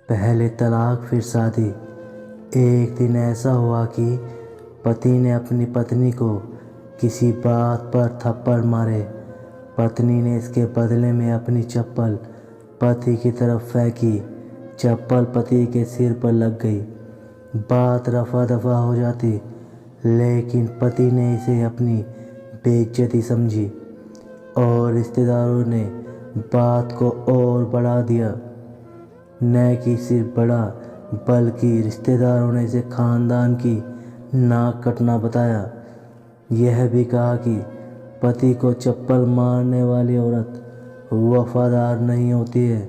पहले तलाक फिर शादी। एक दिन ऐसा हुआ कि पति ने अपनी पत्नी को किसी बात पर थप्पड़ मारे। पत्नी ने इसके बदले में अपनी चप्पल पति की तरफ फेंकी। चप्पल पति के सिर पर लग गई। बात रफा दफा हो जाती, लेकिन पति ने इसे अपनी बेइज्जती समझी और रिश्तेदारों ने बात को और बढ़ा दिया। न कि सिर्फ बड़ा, बल्कि रिश्तेदारों ने इसे खानदान की नाक कटना बताया। यह भी कहा कि पति को चप्पल मारने वाली औरत वफादार नहीं होती है,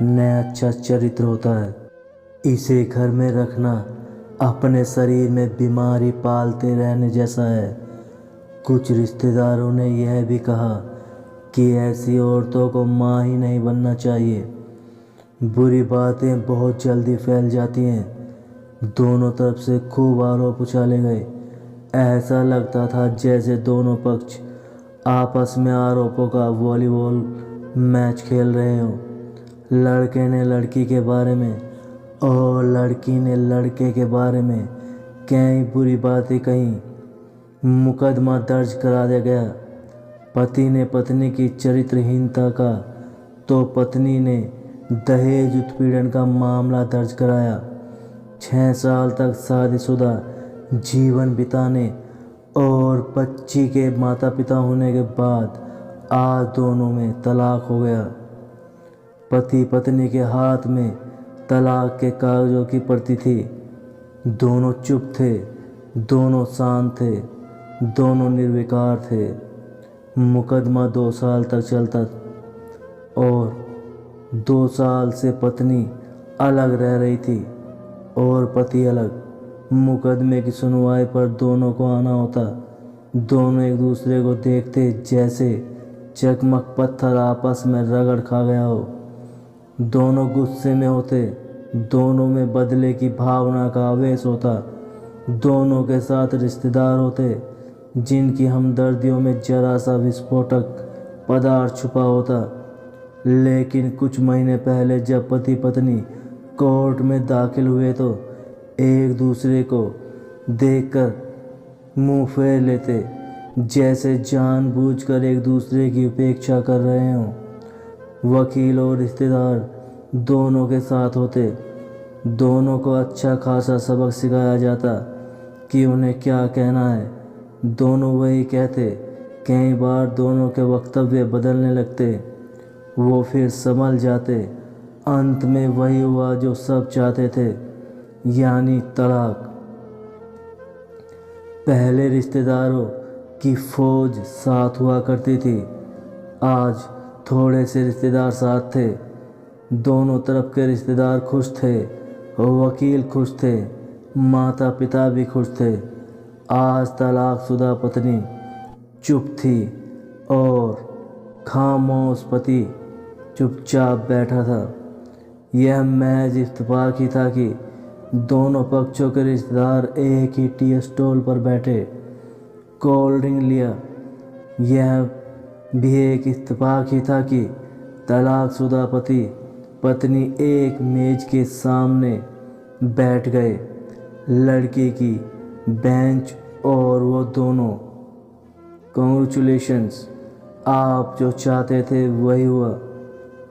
न अच्छा चरित्र होता है। इसे घर में रखना अपने शरीर में बीमारी पालते रहने जैसा है। कुछ रिश्तेदारों ने यह भी कहा कि ऐसी औरतों को माँ ही नहीं बनना चाहिए। बुरी बातें बहुत जल्दी फैल जाती हैं। दोनों तरफ से खूब आरोप उछाले गए। ऐसा लगता था जैसे दोनों पक्ष आपस में आरोपों का वॉलीबॉल मैच खेल रहे हों। लड़के ने लड़की के बारे में और लड़की ने लड़के के बारे में कई बुरी बातें कहीं। मुकदमा दर्ज करा दिया गया। पति ने पत्नी की चरित्रहीनता का तो पत्नी ने दहेज उत्पीड़न का मामला दर्ज कराया। 6 साल तक शादीशुदा जीवन बिताने और बच्ची के माता पिता होने के बाद आज दोनों में तलाक हो गया। पति पत्नी के हाथ में तलाक के कागजों की प्रति थी। दोनों चुप थे, दोनों शांत थे, दोनों निर्विकार थे। मुकदमा 2 साल तक चलता और 2 साल से पत्नी अलग रह रही थी और पति अलग। मुकदमे की सुनवाई पर दोनों को आना होता। दोनों एक दूसरे को देखते जैसे चकमक पत्थर आपस में रगड़ खा गया हो। दोनों गुस्से में होते, दोनों में बदले की भावना का आवेश होता। दोनों के साथ रिश्तेदार होते जिनकी हमदर्दियों में जरा सा विस्फोटक पदार्थ छुपा होता। लेकिन कुछ महीने पहले जब पति पत्नी कोर्ट में दाखिल हुए तो एक दूसरे को देखकर मुंह फेर लेते, जैसे जानबूझकर एक दूसरे की उपेक्षा कर रहे हों। वकील और रिश्तेदार दोनों के साथ होते। दोनों को अच्छा खासा सबक सिखाया जाता कि उन्हें क्या कहना है। दोनों वही कहते। कई बार दोनों के वक्तव्य बदलने लगते, वो फिर संभल जाते। अंत में वही हुआ जो सब चाहते थे, यानी तलाक। पहले रिश्तेदारों की फौज साथ हुआ करती थी, आज थोड़े से रिश्तेदार साथ थे। दोनों तरफ के रिश्तेदार खुश थे, वकील खुश थे, माता पिता भी खुश थे। आज तलाकशुदा पत्नी चुप थी और खामोश पति चुपचाप बैठा था। यह महज इत्तेफाक ही था कि दोनों पक्षों के रिश्तेदार एक ही टी स्टॉल पर बैठे, कोल्ड ड्रिंक लिया। यह भी एक इत्तेफाक ही था कि तलाकशुदा पति पत्नी एक मेज के सामने बैठ गए। लड़की की बेंच और वो दोनों। कॉन्ग्रेचुलेशंस, आप जो चाहते थे वही हुआ।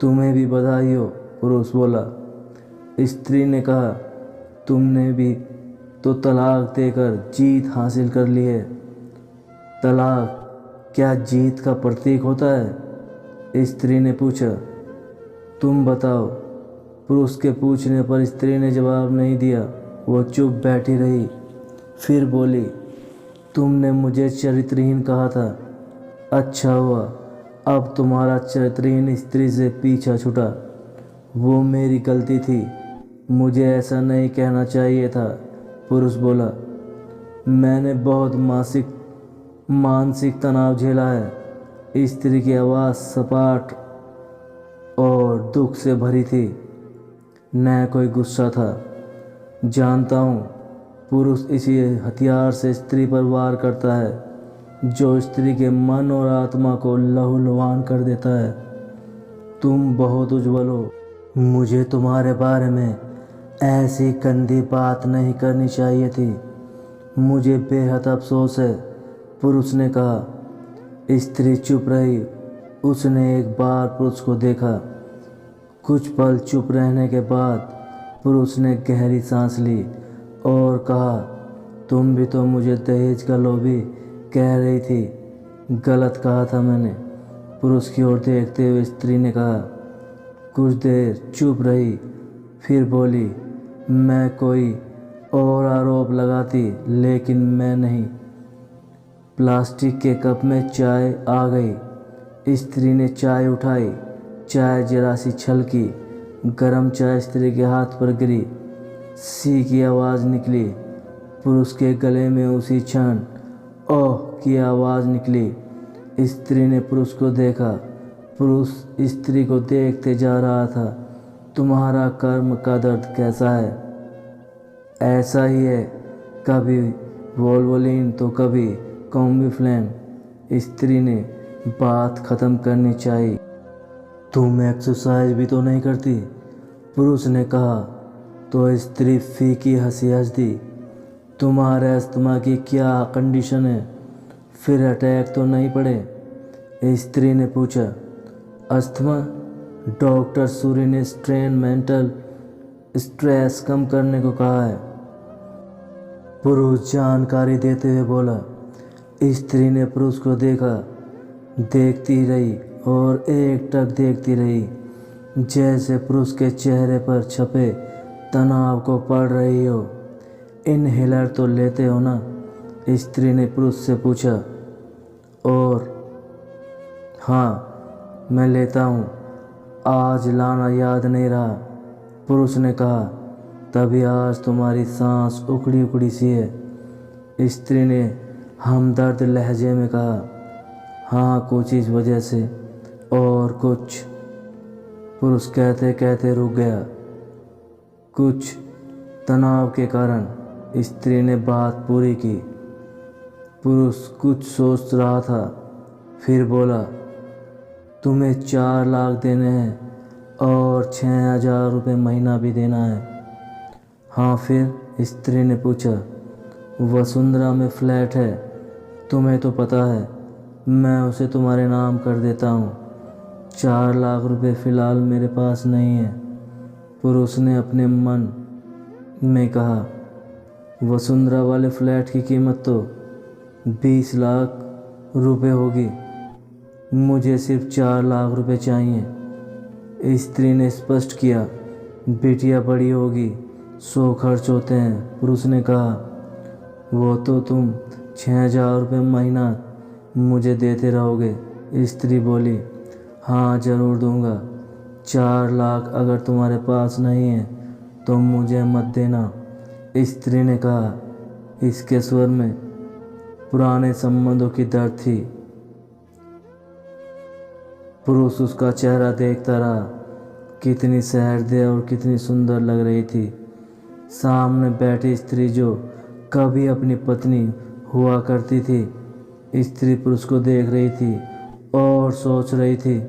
तुम्हें भी बधाई हो, पुरुष बोला। स्त्री ने कहा, तुमने भी तो तलाक देकर जीत हासिल कर ली है। तलाक क्या जीत का प्रतीक होता है? स्त्री ने पूछा। तुम बताओ। पुरुष के पूछने पर स्त्री ने जवाब नहीं दिया। वो चुप बैठी रही। फिर बोली, तुमने मुझे चरित्रहीन कहा था। अच्छा हुआ अब तुम्हारा चरित्रहीन स्त्री से पीछा छूटा। वो मेरी गलती थी, मुझे ऐसा नहीं कहना चाहिए था, पुरुष बोला। मैंने बहुत मानसिक तनाव झेला है। स्त्री की आवाज़ सपाट और दुख से भरी थी, न कोई गुस्सा था। जानता हूँ, पुरुष इसी हथियार से स्त्री पर वार करता है जो स्त्री के मन और आत्मा को लहूलुहान कर देता है। तुम बहुत उज्ज्वल हो, मुझे तुम्हारे बारे में ऐसी गंदी बात नहीं करनी चाहिए थी। मुझे बेहद अफसोस है, पुरुष ने कहा। स्त्री चुप रही। उसने एक बार पुरुष को देखा। कुछ पल चुप रहने के बाद पुरुष ने गहरी सांस ली और कहा, तुम भी तो मुझे दहेज का लोभी कह रही थी। गलत कहा था मैंने, पुरुष की ओर देखते हुए स्त्री ने कहा। कुछ देर चुप रही, फिर बोली, मैं कोई और आरोप लगाती, लेकिन मैं नहीं। प्लास्टिक के कप में चाय आ गई। स्त्री ने चाय उठाई। चाय जरा सी छलकी। गरम चाय स्त्री के हाथ पर गिरी। सी की आवाज़ निकली। पुरुष के गले में उसी क्षण ओह की आवाज़ निकली। स्त्री ने पुरुष को देखा। पुरुष स्त्री को देखते जा रहा था। तुम्हारा कर्म का दर्द कैसा है? ऐसा ही है, कभी वोल्वोलिन तो कभी कॉम्बिफ्लेन। स्त्री ने बात ख़त्म करनी चाहिए। तुम एक्सरसाइज भी तो नहीं करती, पुरुष ने कहा। तो स्त्री फीकी हंसी हंस दी। तुम्हारे अस्थमा की क्या कंडीशन है? फिर अटैक तो नहीं पड़े? स्त्री ने पूछा। अस्थमा? डॉक्टर सूरी ने स्ट्रेन मेंटल स्ट्रेस कम करने को कहा है, पुरुष जानकारी देते हुए बोला। स्त्री ने पुरुष को देखा। देखती रही और एकटक देखती रही, जैसे पुरुष के चेहरे पर छपे तनाव को पढ़ रही हो। इनहेलर तो लेते हो ना? स्त्री ने पुरुष से पूछा। और हाँ, मैं लेता हूँ, आज लाना याद नहीं रहा, पुरुष ने कहा। तभी आज तुम्हारी सांस उखड़ी उखड़ी सी है, स्त्री ने हमदर्द लहजे में कहा। हाँ, कुछ इस वजह से और कुछ, पुरुष कहते कहते रुक गया। कुछ तनाव के कारण, स्त्री ने बात पूरी की। पुरुष कुछ सोच रहा था, फिर बोला, तुम्हें 4 लाख देने हैं और 6,000 रुपये महीना भी देना है। हाँ फिर? स्त्री ने पूछा। वसुंधरा में फ्लैट है, तुम्हें तो पता है, मैं उसे तुम्हारे नाम कर देता हूँ। 4 लाख रुपए फ़िलहाल मेरे पास नहीं है, पुरुष ने अपने मन में कहा। वसुंधरा वाले फ्लैट की कीमत तो 20 लाख रुपए होगी। मुझे सिर्फ 4 लाख रुपए चाहिए, स्त्री ने स्पष्ट किया। बिटिया बड़ी होगी, 100 खर्च होते हैं, पुरुष ने कहा। वो तो तुम 6,000 रुपये महीना मुझे देते रहोगे, स्त्री बोली। हाँ ज़रूर दूंगा। 4 लाख अगर तुम्हारे पास नहीं है तो मुझे मत देना, स्त्री ने कहा। इसके स्वर में पुराने संबंधों की दर्द थी। पुरुष उसका चेहरा देखता रहा। कितनी सहृदय और कितनी सुंदर लग रही थी। सामने बैठी स्त्री जो कभी अपनी पत्नी हुआ करती थी। स्त्री पुरुष को देख रही थी और सोच रही थी,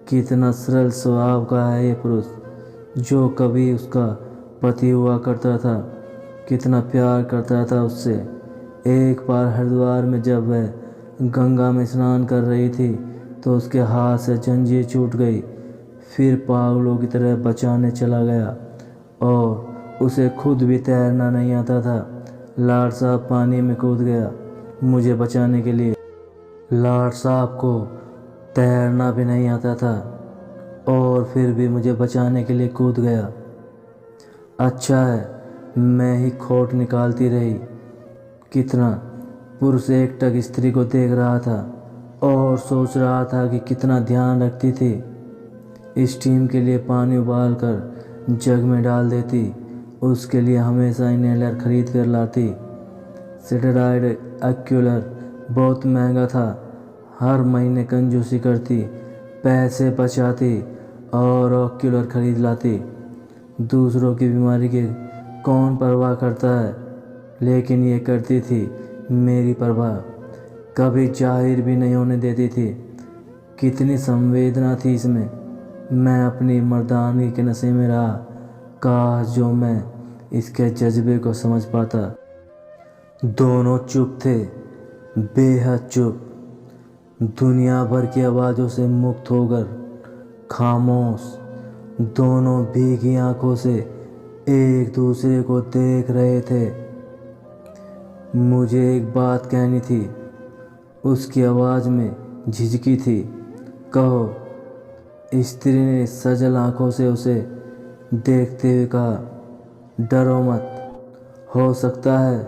कितना सरल स्वभाव का है ये पुरुष, जो कभी उसका पति हुआ करता था। कितना प्यार करता था उससे। एक बार हरिद्वार में जब वह गंगा में स्नान कर रही थी तो उसके हाथ से जंजीर छूट गई। फिर पागलों की तरह बचाने चला गया और उसे खुद भी तैरना नहीं आता था। लाड साहब पानी में कूद गया मुझे बचाने के लिए। लाड साहब को तैरना भी नहीं आता था और फिर भी मुझे बचाने के लिए कूद गया। अच्छा है, मैं ही खोट निकालती रही। कितना? पुरुष एकटक स्त्री को देख रहा था और सोच रहा था कि कितना ध्यान रखती थी। स्टीम के लिए पानी उबाल कर जग में डाल देती। उसके लिए हमेशा इनहेलर खरीद कर लाती। स्टेरॉयड एक्यूलर बहुत महंगा था। हर महीने कंजूसी करती, पैसे बचाती और ऑक्यूलर खरीद लाती। दूसरों की बीमारी की कौन परवाह करता है, लेकिन ये करती थी मेरी परवाह। कभी जाहिर भी नहीं होने देती थी। कितनी संवेदना थी इसमें। मैं अपनी मर्दानगी के नशे में रहा। काश जो मैं इसके जज्बे को समझ पाता। दोनों चुप थे, बेहद चुप, दुनिया भर की आवाज़ों से मुक्त होकर खामोश। दोनों भीगी आंखों से एक दूसरे को देख रहे थे। मुझे एक बात कहनी थी, उसकी आवाज़ में झिझकी थी। कहो, स्त्री ने सजल आंखों से उसे देखते हुए कहा। डरो मत, हो सकता है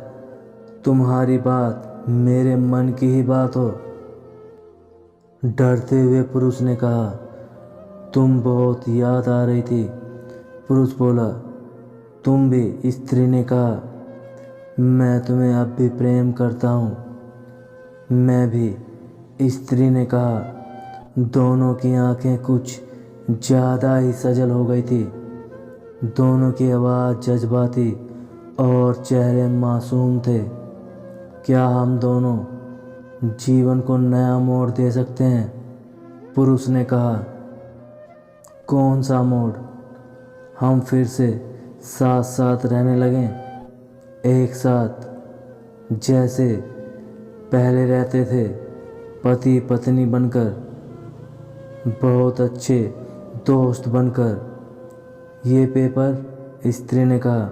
तुम्हारी बात मेरे मन की ही बात हो। डरते हुए पुरुष ने कहा। तुम बहुत याद आ रही थी। पुरुष बोला। तुम भी? स्त्री ने कहा। मैं तुम्हें अब भी प्रेम करता हूँ। मैं भी, स्त्री ने कहा। दोनों की आंखें कुछ ज़्यादा ही सजल हो गई थी। दोनों की आवाज़ जज्बाती और चेहरे मासूम थे। क्या हम दोनों जीवन को नया मोड़ दे सकते हैं? पुरुष ने कहा। कौन सा मोड़? हम फिर से साथ साथ रहने लगें, एक साथ, जैसे पहले रहते थे, पति पत्नी बनकर, बहुत अच्छे दोस्त बनकर। ये पेपर? स्त्री ने कहा।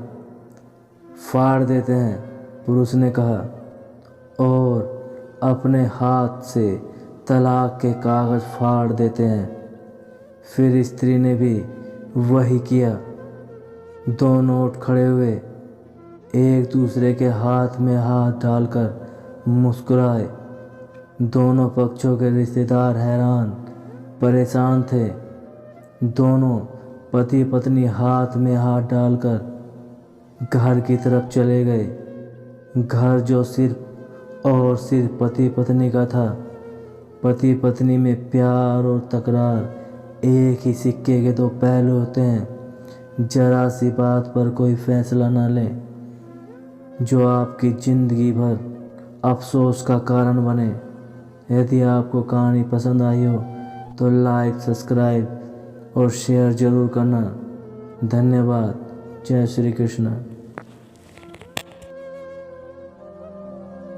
फाड़ देते हैं, पुरुष ने कहा, और अपने हाथ से तलाक के कागज़ फाड़ देते हैं। फिर स्त्री ने भी वही किया। दोनों उठ खड़े हुए, एक दूसरे के हाथ में हाथ डालकर मुस्कुराए। दोनों पक्षों के रिश्तेदार हैरान परेशान थे। दोनों पति पत्नी हाथ में हाथ डालकर घर की तरफ चले गए। घर जो सिर्फ और सिर्फ पति पत्नी का था। पति पत्नी में प्यार और तकरार एक ही सिक्के के दो पहलू होते हैं। जरा सी बात पर कोई फैसला ना लें जो आपकी ज़िंदगी भर अफसोस का कारण बने। यदि आपको कहानी पसंद आई हो तो लाइक, सब्सक्राइब और शेयर ज़रूर करना। धन्यवाद। जय श्री कृष्ण।